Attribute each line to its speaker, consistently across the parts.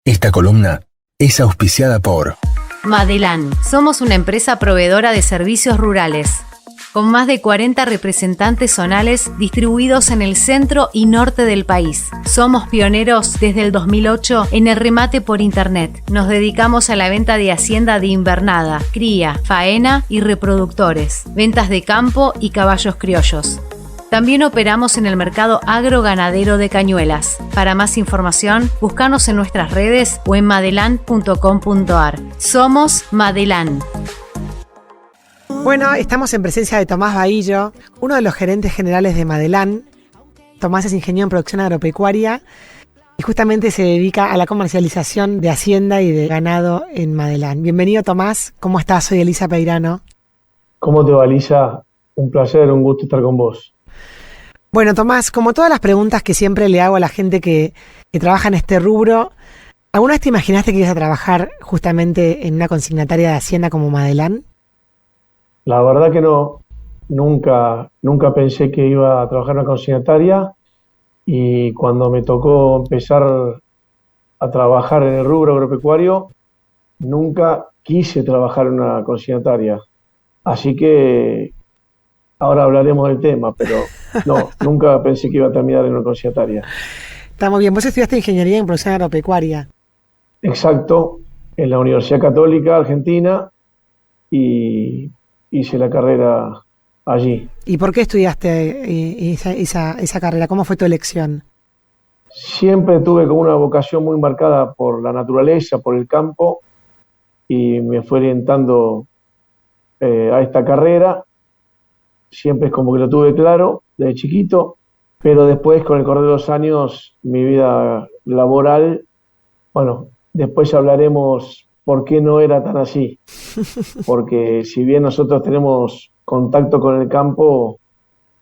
Speaker 1: Esta columna es auspiciada por
Speaker 2: Madelán. Somos una empresa proveedora de servicios rurales, con más de 40 representantes zonales distribuidos en el centro y norte del país. Somos pioneros desde el 2008 en el remate por internet. Nos dedicamos a la venta de hacienda de invernada, cría, faena y reproductores, ventas de campo y caballos criollos. También operamos en el mercado agroganadero de Cañuelas. Para más información, búscanos en nuestras redes o en madelan.com.ar. Somos Madelán.
Speaker 3: Bueno, estamos en presencia de Tomás Bahillo, uno de los gerentes generales de Madelán. Tomás es ingeniero en producción agropecuaria y justamente se dedica a la comercialización de hacienda y de ganado en Madelán. Bienvenido, Tomás. ¿Cómo estás? Soy Elisa Peirano.
Speaker 4: ¿Cómo te va, Elisa? Un placer, un gusto estar con vos.
Speaker 3: Bueno, Tomás, como todas las preguntas que siempre le hago a la gente que trabaja en este rubro, ¿alguna vez te imaginaste que ibas a trabajar justamente en una consignataria de hacienda como Madelán?
Speaker 4: La verdad que no, nunca pensé que iba a trabajar en una consignataria, y cuando me tocó empezar a trabajar en el rubro agropecuario, nunca quise trabajar en una consignataria. Así que ahora hablaremos del tema, pero no, nunca pensé que iba a terminar en una consignataria.
Speaker 3: Está muy bien. Vos estudiaste ingeniería en producción agropecuaria.
Speaker 4: Exacto, en la Universidad Católica Argentina, y hice la carrera allí.
Speaker 3: ¿Y por qué estudiaste esa carrera? ¿Cómo fue tu elección?
Speaker 4: Siempre tuve como una vocación muy marcada por la naturaleza, por el campo, y me fue orientando a esta carrera. Siempre es como que lo tuve claro desde chiquito, pero después, con el correr de los años, mi vida laboral, bueno, después hablaremos por qué no era tan así. Porque si bien nosotros tenemos contacto con el campo,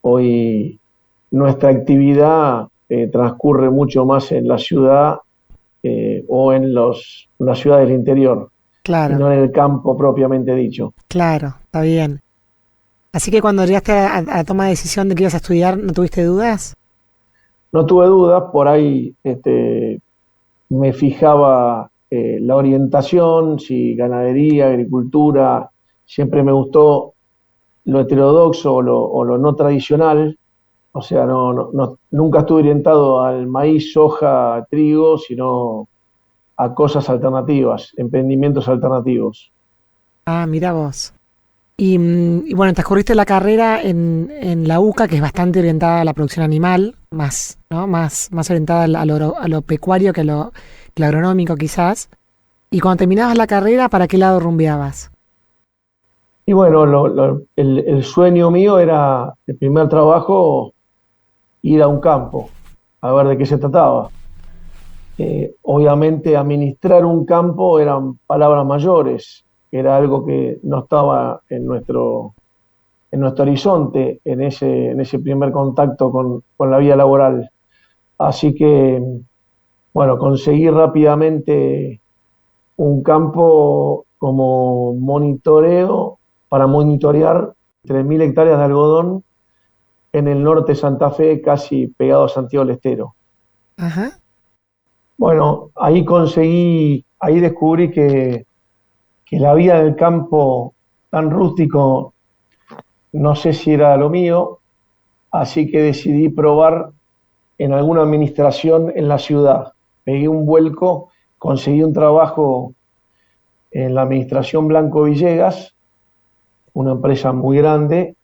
Speaker 4: hoy nuestra actividad transcurre mucho más en la ciudad o en las ciudades del interior,
Speaker 3: Claro.
Speaker 4: y no en el campo propiamente dicho.
Speaker 3: Claro, está bien. Así que cuando llegaste a la toma de decisión de que ibas a estudiar, ¿no tuviste dudas?
Speaker 4: No tuve dudas, por ahí me fijaba la orientación, si ganadería, agricultura. Siempre me gustó lo heterodoxo o lo no tradicional. O sea, nunca estuve orientado al maíz, soja, trigo, sino a cosas alternativas, emprendimientos alternativos.
Speaker 3: Ah, mira vos. Y bueno, transcurriste la carrera en la UCA, que es bastante orientada a la producción animal, más, ¿no? Más orientada a lo pecuario que a lo agronómico quizás. Y cuando terminabas la carrera, ¿para qué lado rumbeabas?
Speaker 4: Y bueno, el sueño mío era, el primer trabajo, ir a un campo, a ver de qué se trataba. Obviamente administrar un campo eran palabras mayores, era algo que no estaba en nuestro horizonte en ese primer contacto con la vida laboral. Así que, bueno, conseguí rápidamente un campo como monitoreo, para monitorear 3.000 hectáreas de algodón en el norte de Santa Fe, casi pegado a Santiago del Estero.
Speaker 3: Ajá.
Speaker 4: Bueno, ahí descubrí que la vida del campo tan rústico, no sé si era lo mío, así que decidí probar en alguna administración en la ciudad. Pegué un vuelco, conseguí un trabajo en la administración Blanco Villegas, una empresa muy grande,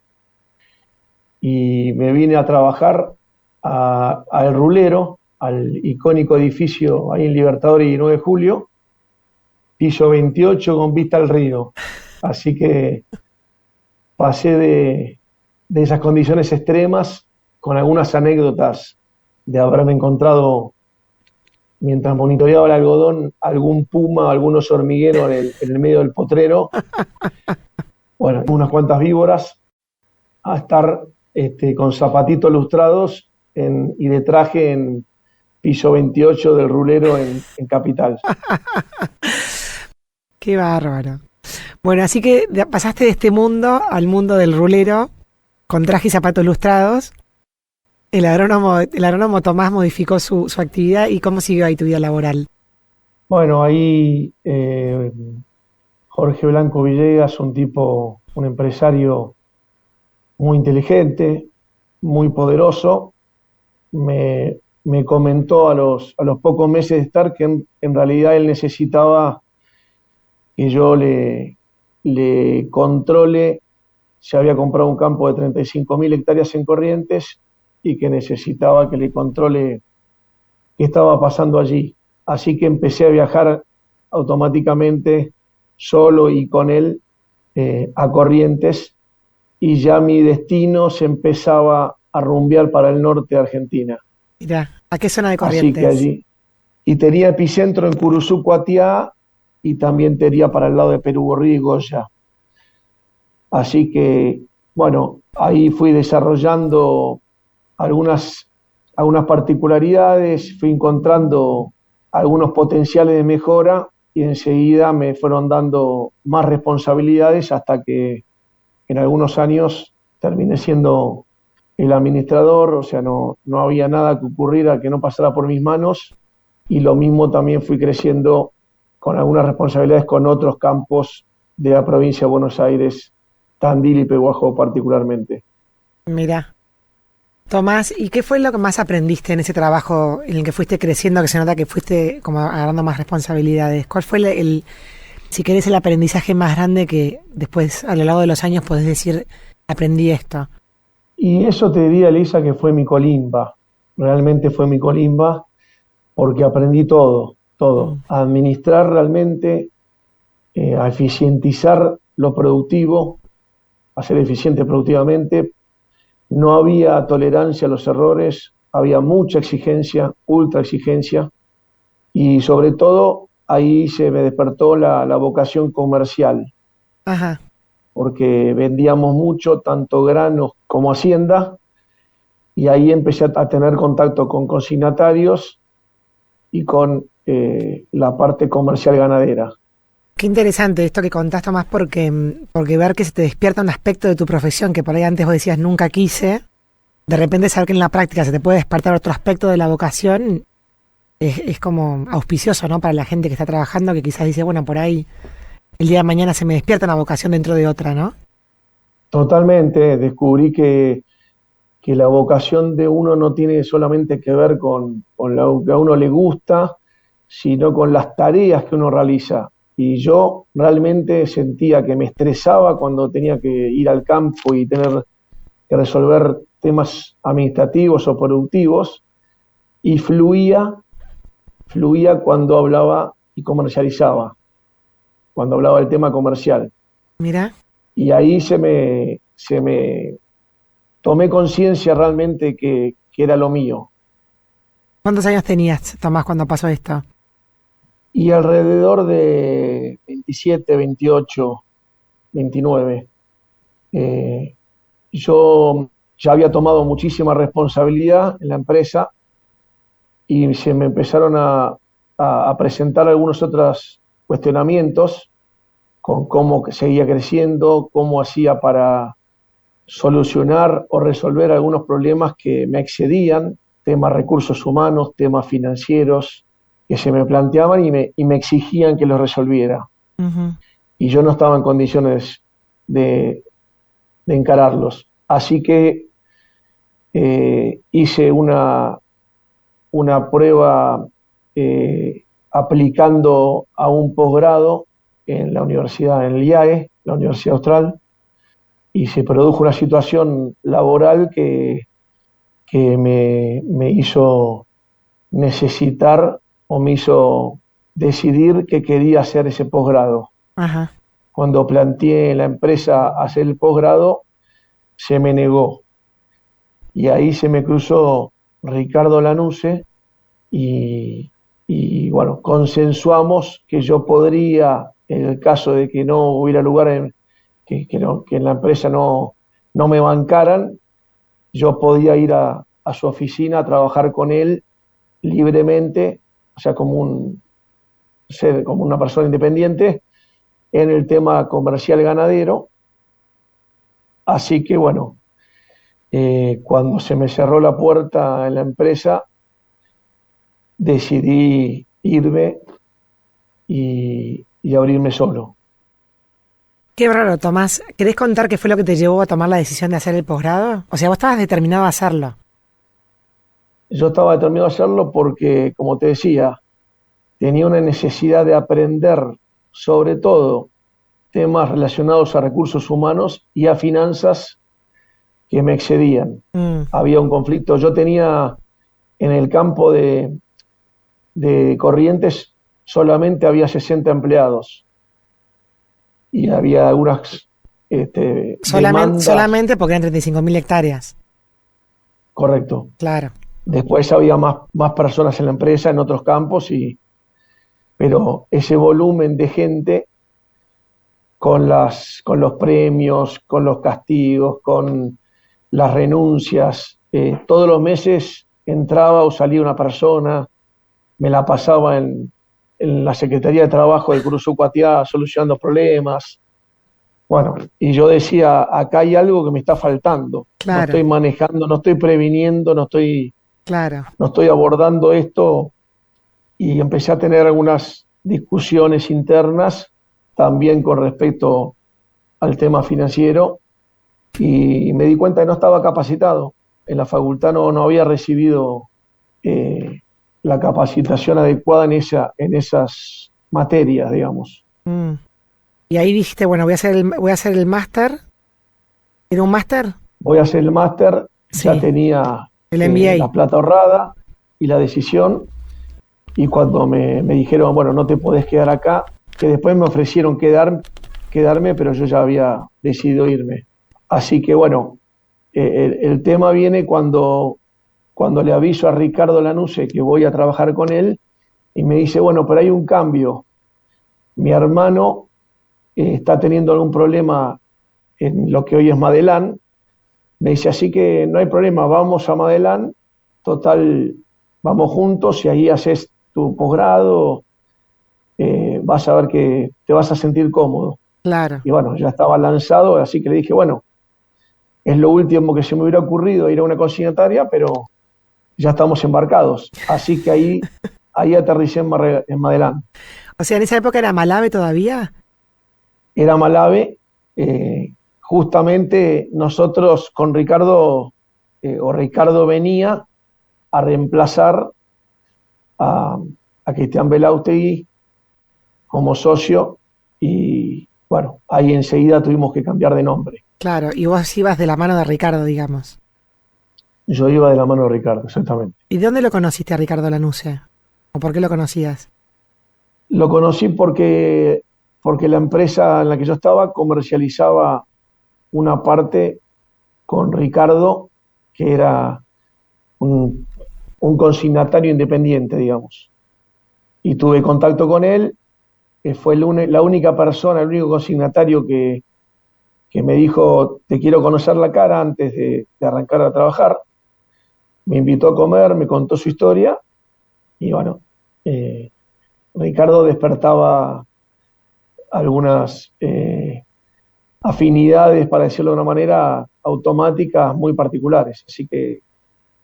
Speaker 4: y me vine a trabajar al Rulero, al icónico edificio ahí en Libertador y 9 de Julio, piso 28 con vista al río. Así que pasé de esas condiciones extremas, con algunas anécdotas de haberme encontrado, mientras monitoreaba el algodón, algún puma, algunos hormigueros en el medio del potrero. Bueno, unas cuantas víboras, a estar con zapatitos lustrados y de traje en piso 28 del Rulero en Capital.
Speaker 3: Qué bárbaro. Bueno, así que pasaste de este mundo al mundo del rulero, con traje y zapatos lustrados. El agrónomo Tomás modificó su actividad. ¿Y cómo siguió ahí tu vida laboral?
Speaker 4: Bueno, ahí Jorge Blanco Villegas, un empresario muy inteligente, muy poderoso, me comentó a los pocos meses de estar que en realidad él necesitaba que yo le controle. Se había comprado un campo de 35.000 hectáreas en Corrientes y que necesitaba que le controle qué estaba pasando allí. Así que empecé a viajar automáticamente solo y con él a Corrientes, y ya mi destino se empezaba a rumbear para el norte de Argentina.
Speaker 3: Mira, ¿a qué zona de
Speaker 4: Así que
Speaker 3: Corrientes?
Speaker 4: allí, y tenía epicentro en Curuzú, Cuatiá, y también tenía para el lado de Perú, Borrí y Goya. Así que, bueno, ahí fui desarrollando algunas, algunas particularidades, fui encontrando algunos potenciales de mejora y enseguida me fueron dando más responsabilidades hasta que en algunos años terminé siendo el administrador. O sea, no había nada que ocurriera que no pasara por mis manos, y lo mismo también fui creciendo con algunas responsabilidades con otros campos de la provincia de Buenos Aires, Tandil y Pehuajó particularmente.
Speaker 3: Mira, Tomás, ¿y qué fue lo que más aprendiste en ese trabajo en el que fuiste creciendo, que se nota que fuiste como agarrando más responsabilidades? ¿Cuál fue si querés, el aprendizaje más grande que después, a lo largo de los años, podés decir, aprendí esto?
Speaker 4: Y eso te diría, Elisa, que fue mi colimba. Realmente fue mi colimba, porque aprendí todo, todo.
Speaker 3: Mm.
Speaker 4: A administrar realmente, a eficientizar lo productivo, a ser eficiente productivamente. No había tolerancia a los errores, había mucha exigencia, ultra exigencia, y sobre todo ahí se me despertó la vocación comercial,
Speaker 3: Ajá,
Speaker 4: porque vendíamos mucho, tanto granos como hacienda, y ahí empecé a tener contacto con consignatarios y con la parte comercial ganadera.
Speaker 3: qué interesante esto que contás, Tomás, porque ver que se te despierta un aspecto de tu profesión que por ahí antes vos decías nunca quise, de repente saber que en la práctica se te puede despertar otro aspecto de la vocación, es como auspicioso, ¿no? Para la gente que está trabajando, que quizás dice, bueno, por ahí el día de mañana se me despierta una vocación dentro de otra, ¿no?
Speaker 4: Totalmente, descubrí que la vocación de uno no tiene solamente que ver con lo que a uno le gusta, sino con las tareas que uno realiza. Y yo realmente sentía que me estresaba cuando tenía que ir al campo y tener que resolver temas administrativos o productivos, y fluía cuando hablaba y comercializaba, cuando hablaba del tema comercial.
Speaker 3: Mira,
Speaker 4: Y ahí se me tomé conciencia realmente que era lo mío.
Speaker 3: ¿cuántos años tenías, Tomás, cuando pasó esto?
Speaker 4: Y alrededor de 27, 28, 29, eh, yo ya había tomado muchísima responsabilidad en la empresa, y se me empezaron a presentar algunos otros cuestionamientos con cómo seguía creciendo, cómo hacía para solucionar o resolver algunos problemas que me excedían, temas recursos humanos, temas financieros, que se me planteaban y me exigían que los resolviera.
Speaker 3: Ujú.
Speaker 4: Y yo no estaba en condiciones de, de encararlos. Así que hice una prueba aplicando a un posgrado en la universidad, en el IAE, la Universidad Austral, y se produjo una situación laboral que me hizo necesitar, o me hizo decidir que quería hacer ese posgrado.
Speaker 3: Ajá,
Speaker 4: Cuando planteé en la empresa hacer el posgrado, se me negó. Y ahí se me cruzó Ricardo Lanuse, y, y bueno, consensuamos que yo podría, en el caso de que no hubiera lugar, que en la empresa no me bancaran, yo podía ir a su oficina a trabajar con él libremente, o sea, ser como una persona independiente en el tema comercial ganadero. Así que bueno, cuando se me cerró la puerta en la empresa, decidí irme y abrirme solo.
Speaker 3: Qué raro, Tomás. ¿Querés contar qué fue lo que te llevó a tomar la decisión de hacer el posgrado? O sea, vos estabas determinado a hacerlo.
Speaker 4: Yo estaba determinado a hacerlo porque, como te decía, tenía una necesidad de aprender, sobre todo, temas relacionados a recursos humanos y a finanzas que me excedían. Había un conflicto. Yo tenía en el campo de Corrientes solamente había 60 empleados y había algunas demandas.
Speaker 3: Solamente porque eran 35.000 hectáreas.
Speaker 4: Correcto.
Speaker 3: Claro.
Speaker 4: Después había más personas en la empresa, en otros campos, pero ese volumen de gente con los premios, con los castigos, con las renuncias, todos los meses entraba o salía una persona, me la pasaba en la Secretaría de Trabajo del Curuzú Cuatiá solucionando problemas. Bueno, y yo decía, acá hay algo que me está faltando.
Speaker 3: Claro.
Speaker 4: No estoy manejando, no estoy previniendo, no estoy abordando esto, y empecé a tener algunas discusiones internas también con respecto al tema financiero, y me di cuenta que no estaba capacitado. En la facultad no había recibido la capacitación adecuada en esas materias, digamos.
Speaker 3: Y ahí dijiste, bueno, voy a hacer el máster. ¿Era un máster?
Speaker 4: Voy a hacer el máster,
Speaker 3: Sí.
Speaker 4: ya tenía
Speaker 3: El MBA.
Speaker 4: la plata ahorrada y la decisión, y cuando me dijeron, bueno, no te podés quedar acá, que después me ofrecieron quedarme, pero yo ya había decidido irme. Así que bueno, el tema viene cuando le aviso a Ricardo Lanusse que voy a trabajar con él, y me dice, bueno, pero hay un cambio. Mi hermano está teniendo algún problema en lo que hoy es Madelán. Me dice, así que no hay problema, vamos a Madelán, total, vamos juntos y ahí haces tu posgrado, vas a ver que te vas a sentir cómodo.
Speaker 3: Claro.
Speaker 4: Y bueno, ya estaba lanzado, así que le dije, bueno, es lo último que se me hubiera ocurrido, ir a una consignataria, pero ya estamos embarcados. Así que ahí aterricé en Madelán.
Speaker 3: O sea, ¿en esa época era Malave todavía?
Speaker 4: Era Malave. Justamente nosotros con Ricardo, Ricardo venía a reemplazar a Cristian Belautegui como socio, y bueno, ahí enseguida tuvimos que cambiar de nombre.
Speaker 3: Claro, y vos ibas de la mano de Ricardo, digamos.
Speaker 4: Yo iba de la mano de Ricardo, exactamente.
Speaker 3: ¿Y de dónde lo conociste a Ricardo Lanusse? ¿O por qué lo conocías?
Speaker 4: Lo conocí porque la empresa en la que yo estaba comercializaba una parte con Ricardo, que era un consignatario independiente, digamos. Y tuve contacto con él, que fue la única persona, el único consignatario que me dijo, te quiero conocer la cara antes de arrancar a trabajar. Me invitó a comer, me contó su historia, y bueno, Ricardo despertaba algunas afinidades, para decirlo de una manera, automáticas muy particulares. Así que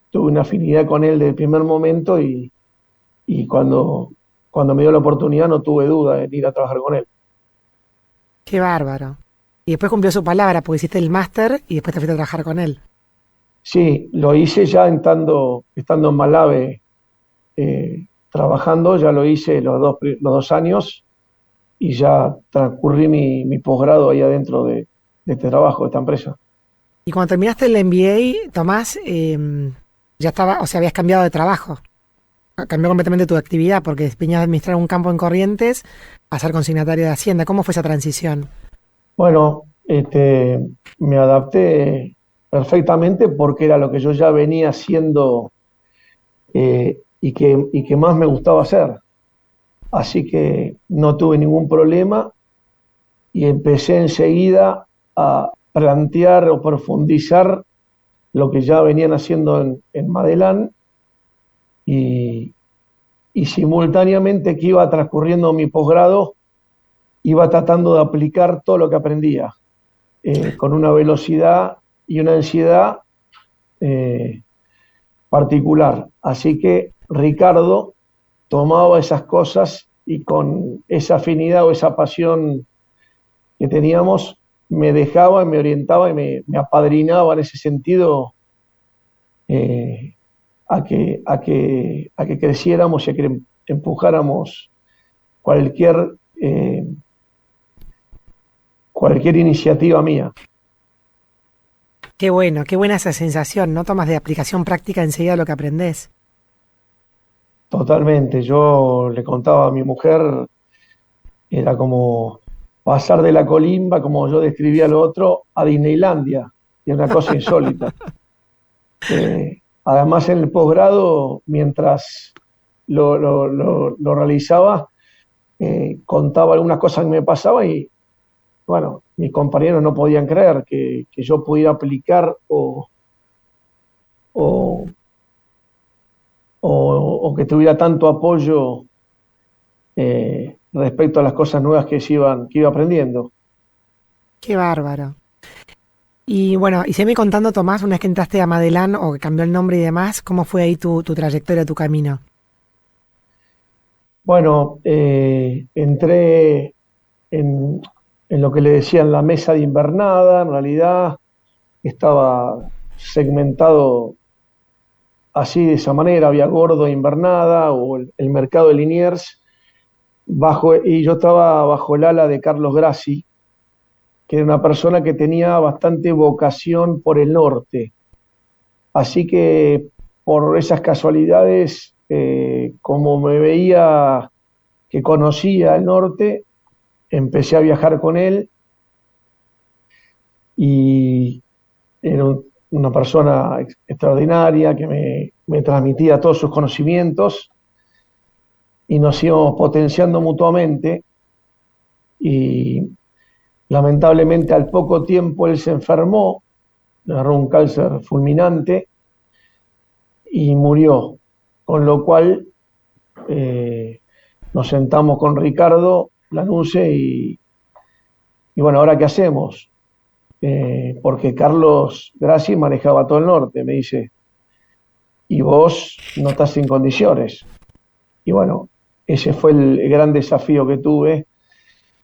Speaker 4: tuve una afinidad con él desde el primer momento, y cuando me dio la oportunidad no tuve duda en ir a trabajar con él.
Speaker 3: Qué bárbaro. Y después cumplió su palabra, porque hiciste el máster y después te fuiste a trabajar con él.
Speaker 4: Sí, lo hice ya estando en Malave, trabajando, ya lo hice los 2 años, y ya transcurrí mi posgrado ahí adentro de este trabajo, de esta empresa.
Speaker 3: Y cuando terminaste el MBA, Tomás, ya estaba, o sea, habías cambiado de trabajo. Cambió completamente tu actividad, porque venías a administrar un campo en Corrientes a ser consignatario de Hacienda. ¿Cómo fue esa transición?
Speaker 4: Bueno, me adapté perfectamente porque era lo que yo ya venía haciendo, y que más me gustaba hacer. Así que no tuve ningún problema, y empecé enseguida a plantear o profundizar lo que ya venían haciendo en Madelán, y simultáneamente que iba transcurriendo mi posgrado, iba tratando de aplicar todo lo que aprendía, con una velocidad y una ansiedad particular. Así que Ricardo tomaba esas cosas y con esa afinidad o esa pasión que teníamos, me dejaba, me orientaba y me apadrinaba en ese sentido, a que creciéramos y a que empujáramos cualquier, cualquier iniciativa mía.
Speaker 3: Qué bueno, qué buena esa sensación, ¿no? Tomas de aplicación práctica enseguida lo que aprendés.
Speaker 4: Totalmente. Yo le contaba a mi mujer, era como pasar de la colimba, como yo describía lo otro, a Disneylandia, y es una cosa insólita. Además, en el posgrado, mientras lo realizaba, contaba algunas cosas que me pasaban y, bueno, mis compañeros no podían creer que yo pudiera aplicar o, o que tuviera tanto apoyo respecto a las cosas nuevas que iba aprendiendo.
Speaker 3: Qué bárbaro. Y bueno, y sígueme contando, Tomás, una vez que entraste a Madelán o que cambió el nombre y demás, ¿cómo fue ahí tu trayectoria, tu camino?
Speaker 4: Bueno, entré en lo que le decían la mesa de invernada. En realidad estaba segmentado así, de esa manera: había gordo e invernada, o el mercado de Liniers, y yo estaba bajo el ala de Carlos Grassi, que era una persona que tenía bastante vocación por el norte. Así que, por esas casualidades, como me veía que conocía el norte, empecé a viajar con él, y era una persona extraordinaria que me transmitía todos sus conocimientos, y nos íbamos potenciando mutuamente. Y lamentablemente, al poco tiempo, él se enfermó, le agarró un cáncer fulminante y murió. Con lo cual, nos sentamos con Ricardo Lanuse y bueno, ¿ahora qué hacemos? Porque Carlos Grassi manejaba todo el norte. Me dice, y vos no estás en condiciones. Y bueno, ese fue el gran desafío que tuve.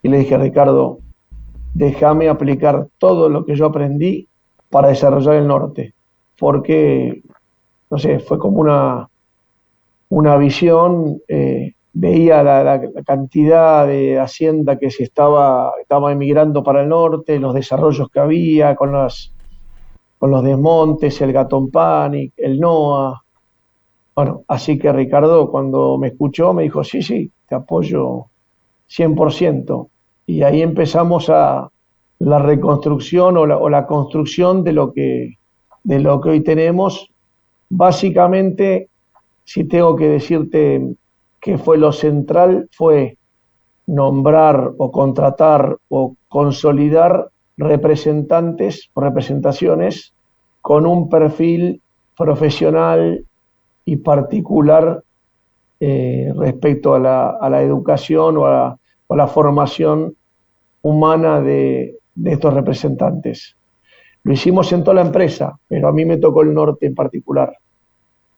Speaker 4: Y le dije a Ricardo, déjame aplicar todo lo que yo aprendí para desarrollar el norte. Porque, no sé, fue como una visión. Veía la cantidad de hacienda que estaba emigrando para el norte, los desarrollos que había con los desmontes, el Gatón Panic, el NOA. Bueno, así que Ricardo, cuando me escuchó, me dijo, sí, sí, te apoyo 100%. Y ahí empezamos la reconstrucción o la construcción de lo que hoy tenemos. Básicamente, si tengo que decirte qué fue lo central, fue nombrar o contratar o consolidar representantes o representaciones con un perfil profesional y particular, respecto a la educación o a la formación humana de estos representantes. Lo hicimos en toda la empresa, pero a mí me tocó el norte en particular.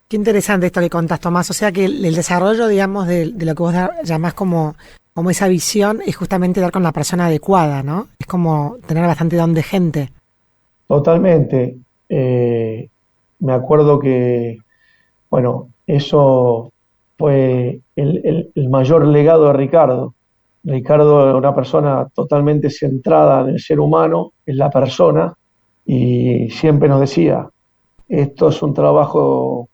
Speaker 3: Qué interesante esto que contás, Tomás. O sea que el desarrollo, digamos, de lo que vos llamás como esa visión es justamente dar con la persona adecuada, ¿no? Es como tener bastante don de gente.
Speaker 4: Totalmente. Me acuerdo que, bueno, eso fue el mayor legado de Ricardo. Ricardo era una persona totalmente centrada en el ser humano, en la persona, y siempre nos decía, esto es un trabajo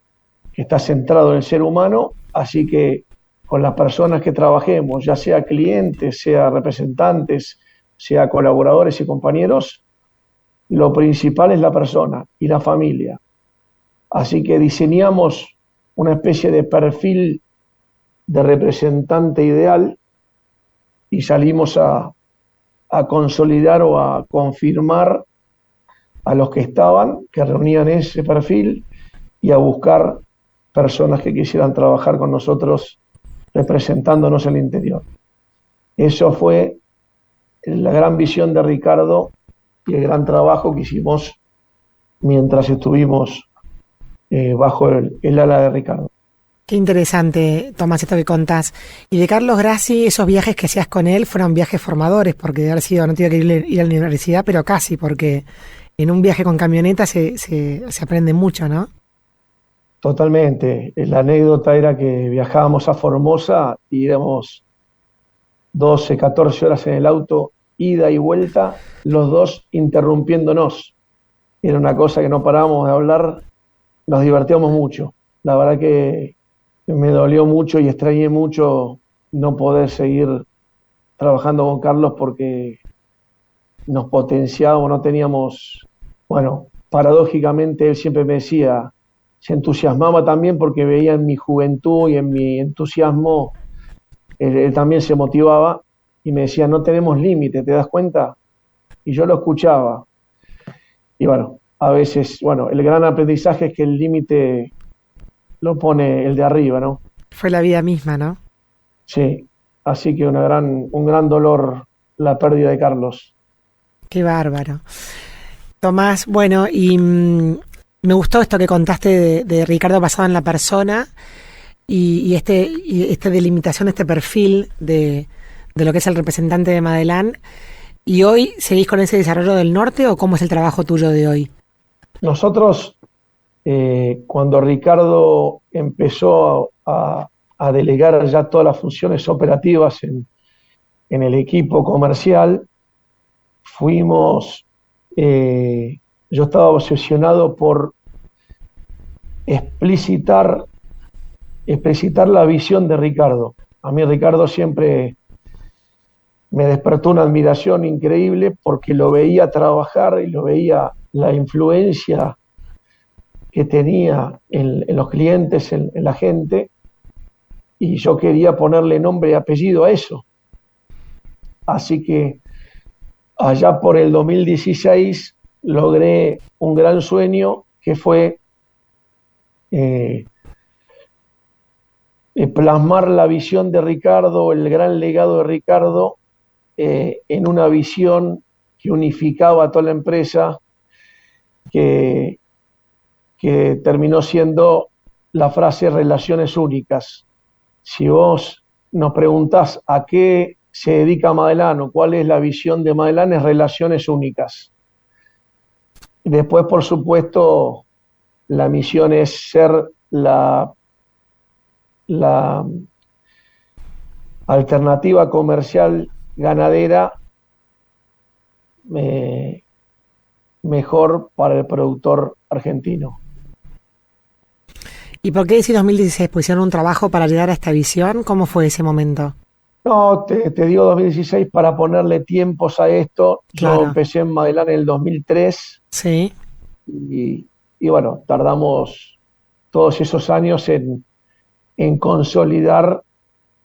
Speaker 4: que está centrado en el ser humano, así que con las personas que trabajemos, ya sea clientes, sea representantes, sea colaboradores y compañeros, lo principal es la persona y la familia. Así que diseñamos una especie de perfil de representante ideal y salimos a consolidar o a confirmar a los que estaban, que reunían ese perfil, y a buscar personas que quisieran trabajar con nosotros representándonos en el interior. Eso fue la gran visión de Ricardo y el gran trabajo que hicimos mientras estuvimos bajo el ala de Ricardo.
Speaker 3: Qué interesante, Tomás, esto que contás. Y de Carlos Grassi, esos viajes que hacías con él fueron viajes formadores, porque de haber sido, no tenía que ir a la universidad, pero casi, porque en un viaje con camioneta se aprende mucho, ¿no?
Speaker 4: Totalmente. La anécdota era que viajábamos a Formosa y íbamos 12, 14 horas en el auto, ida y vuelta, los dos interrumpiéndonos. Era una cosa que no parábamos de hablar, nos divertíamos mucho. La verdad que me dolió mucho y extrañé mucho no poder seguir trabajando con Carlos porque nos potenciábamos, no teníamos, bueno, paradójicamente él siempre me decía, se entusiasmaba también porque veía en mi juventud y en mi entusiasmo, él también se motivaba y me decía, no tenemos límite, ¿te das cuenta? Y yo lo escuchaba. Y bueno, a veces, bueno, el gran aprendizaje es que el límite lo pone el de arriba, ¿no?
Speaker 3: Fue la vida misma, ¿no?
Speaker 4: Sí, así que un gran dolor la pérdida de Carlos.
Speaker 3: Qué bárbaro. Tomás, bueno, y me gustó esto que contaste de Ricardo basado en la persona y esta delimitación, este perfil de lo que es el representante de Madelán. ¿Y hoy seguís con ese desarrollo del norte o cómo es el trabajo tuyo de hoy?
Speaker 4: Nosotros, cuando Ricardo empezó a delegar ya todas las funciones operativas en el equipo comercial, yo estaba obsesionado por explicitar la visión de Ricardo. A mí Ricardo siempre me despertó una admiración increíble porque lo veía trabajar y lo veía la influencia que tenía en los clientes, en la gente, y yo quería ponerle nombre y apellido a eso. Así que allá por el 2016 logré un gran sueño que fue plasmar la visión de Ricardo, el gran legado de Ricardo, en una visión que unificaba a toda la empresa, que terminó siendo la frase relaciones únicas. Si vos nos preguntás a qué se dedica Madelán o cuál es la visión de Madelán, es relaciones únicas. Después, por supuesto, la misión es ser la alternativa comercial ganadera mejor para el productor argentino.
Speaker 3: ¿Y por qué decís 2016? ¿Pues hicieron un trabajo para llegar a esta visión? ¿Cómo fue ese momento?
Speaker 4: No, te digo 2016 para ponerle tiempos a esto.
Speaker 3: Claro.
Speaker 4: Yo empecé en Madelán en el 2003
Speaker 3: Sí.
Speaker 4: y bueno, tardamos todos esos años en consolidar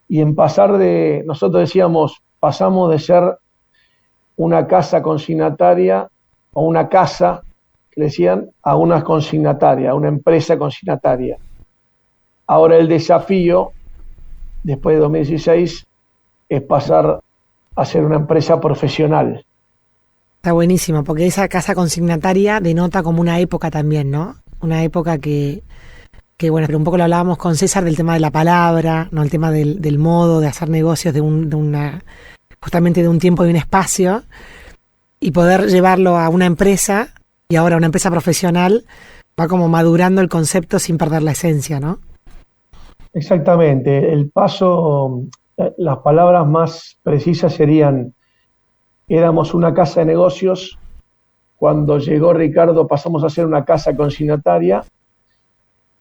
Speaker 4: y en pasar nosotros decíamos, pasamos de ser una casa consignataria o una casa, que decían, a una consignataria, a una empresa consignataria. Ahora el desafío, después de 2016, es pasar a ser una empresa profesional.
Speaker 3: Está buenísimo, porque esa casa consignataria denota como una época también, ¿no? Una época que bueno, pero un poco lo hablábamos con César del tema de la palabra, ¿no? El tema del modo de hacer negocios justamente de un tiempo y un espacio, y poder llevarlo a una empresa, y ahora a una empresa profesional, va como madurando el concepto sin perder la esencia, ¿no?
Speaker 4: Exactamente. El paso, las palabras más precisas serían, éramos una casa de negocios, cuando llegó Ricardo pasamos a ser una casa consignataria,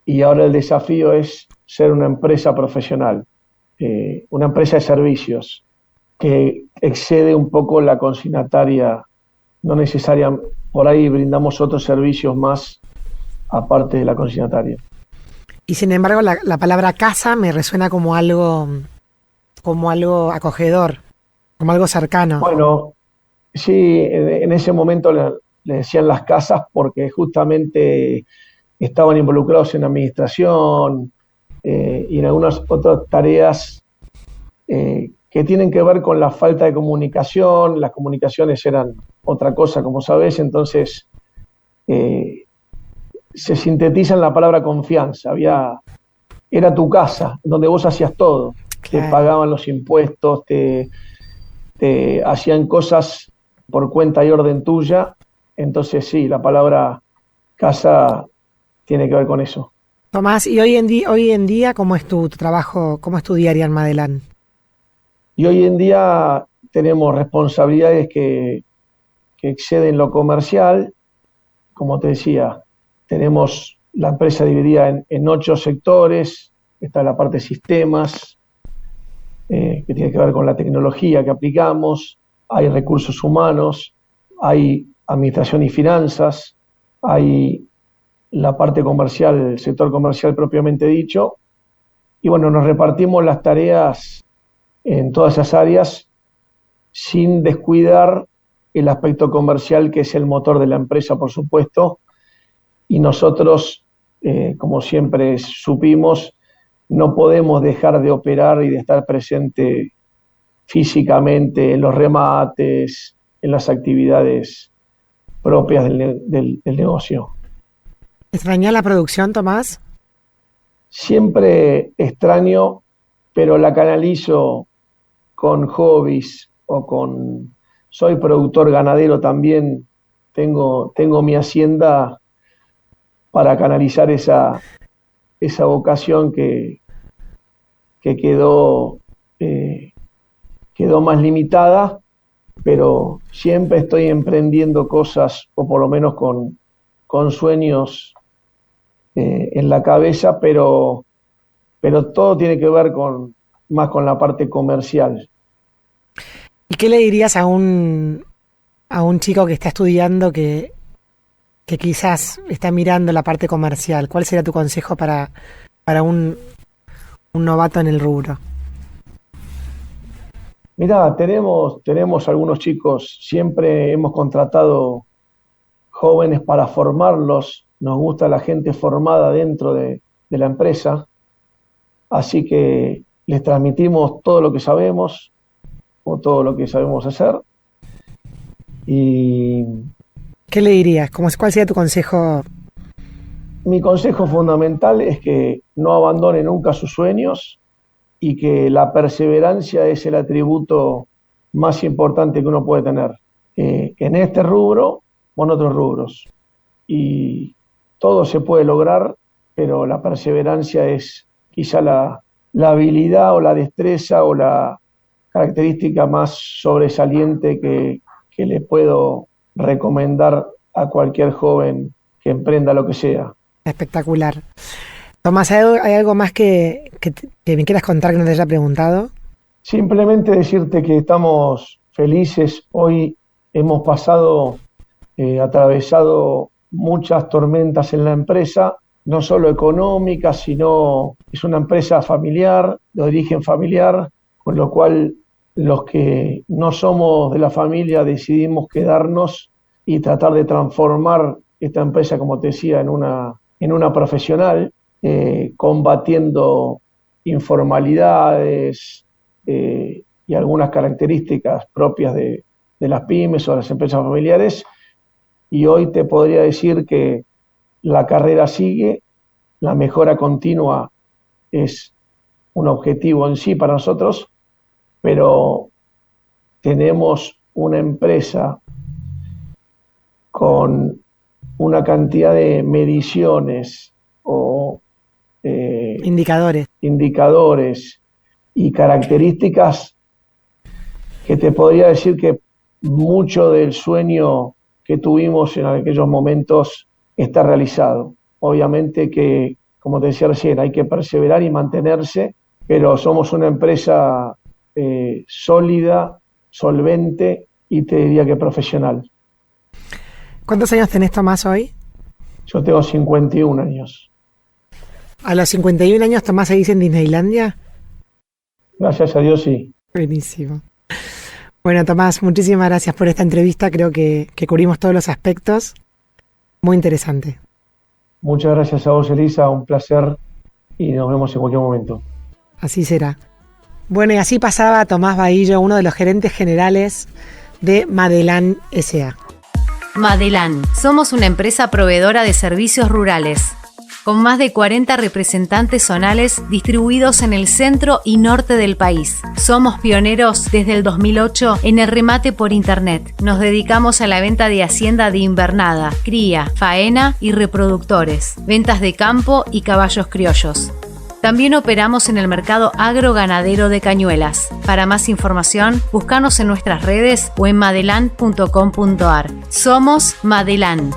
Speaker 4: y ahora el desafío es ser una empresa profesional, una empresa de servicios que excede un poco la consignataria, no necesaria, por ahí brindamos otros servicios más aparte de la consignataria.
Speaker 3: Y sin embargo la palabra casa me resuena como algo acogedor, como algo cercano.
Speaker 4: Bueno, sí, en ese momento le decían las casas porque justamente estaban involucrados en administración y en algunas otras tareas que tienen que ver con la falta de comunicación. Las comunicaciones eran otra cosa, como sabés, entonces se sintetiza en la palabra confianza. era tu casa, donde vos hacías todo.
Speaker 3: Claro.
Speaker 4: Te pagaban los impuestos, te hacían cosas por cuenta y orden tuya. Entonces sí, la palabra casa tiene que ver con eso.
Speaker 3: Tomás, y hoy en día, ¿cómo es tu trabajo, cómo es tu diario en Madelán?
Speaker 4: Y hoy en día tenemos responsabilidades que exceden lo comercial. Como te decía, tenemos la empresa dividida en 8 sectores. Está la parte de sistemas, que tiene que ver con la tecnología que aplicamos. Hay recursos humanos, hay administración y finanzas, hay la parte comercial, el sector comercial propiamente dicho. Y bueno, nos repartimos las tareas en todas esas áreas sin descuidar el aspecto comercial, que es el motor de la empresa, por supuesto. Y nosotros, como siempre supimos, no podemos dejar de operar y de estar presente físicamente en los remates, en las actividades propias del negocio.
Speaker 3: ¿Extrañás la producción, Tomás?
Speaker 4: Siempre extraño, pero la canalizo con hobbies o con... Soy productor ganadero también, tengo mi hacienda para canalizar esa vocación que quedó más limitada, pero siempre estoy emprendiendo cosas, o por lo menos con sueños en la cabeza, pero todo tiene que ver más con la parte comercial.
Speaker 3: ¿Y qué le dirías a un chico que está estudiando que quizás está mirando la parte comercial? ¿Cuál sería tu consejo para un novato en el rubro?
Speaker 4: Mirá, tenemos algunos chicos, siempre hemos contratado jóvenes para formarlos, nos gusta la gente formada dentro de la empresa, así que les transmitimos todo lo que sabemos o todo lo que sabemos hacer. Y
Speaker 3: ¿qué le dirías? ¿Cuál sería tu consejo?
Speaker 4: mi consejo fundamental es que no abandone nunca sus sueños y que la perseverancia es el atributo más importante que uno puede tener en este rubro o en otros rubros. Y todo se puede lograr, pero la perseverancia es quizá la habilidad o la destreza o la característica más sobresaliente que le puedo recomendar a cualquier joven que emprenda lo que sea.
Speaker 3: Espectacular. Tomás, ¿hay algo más que me quieras contar que no te haya preguntado?
Speaker 4: Simplemente decirte que estamos felices. Hoy hemos atravesado muchas tormentas en la empresa, no solo económicas, sino es una empresa familiar, de origen familiar, con lo cual los que no somos de la familia decidimos quedarnos y tratar de transformar esta empresa, como te decía, en una profesional, combatiendo informalidades y algunas características propias de las pymes o de las empresas familiares. Y hoy te podría decir que la carrera sigue, la mejora continua es un objetivo en sí para nosotros, pero tenemos una empresa con una cantidad de mediciones o indicadores y características que te podría decir que mucho del sueño que tuvimos en aquellos momentos está realizado. Obviamente que, como te decía recién, hay que perseverar y mantenerse, pero somos una empresa sólida, solvente y te diría que profesional.
Speaker 3: ¿Cuántos años tenés, Tomás, hoy?
Speaker 4: Yo tengo 51 años.
Speaker 3: ¿A los 51 años, Tomás, seguís en Disneylandia?
Speaker 4: Gracias a Dios, sí.
Speaker 3: Buenísimo. Bueno, Tomás, muchísimas gracias por esta entrevista. Creo que cubrimos todos los aspectos. Muy interesante.
Speaker 4: Muchas gracias a vos, Elisa. Un placer y nos vemos en cualquier momento.
Speaker 3: Así será. Bueno, y así pasaba Tomás Bahillo, uno de los gerentes generales de Madelán S.A.
Speaker 2: Madelán, somos una empresa proveedora de servicios rurales. con más de 40 representantes zonales distribuidos en el centro y norte del país. Somos pioneros desde el 2008 en el remate por internet. Nos dedicamos a la venta de hacienda de invernada, cría, faena y reproductores, ventas de campo y caballos criollos. También operamos en el mercado agroganadero de Cañuelas. Para más información, búscanos en nuestras redes o en madelan.com.ar. Somos Madelan.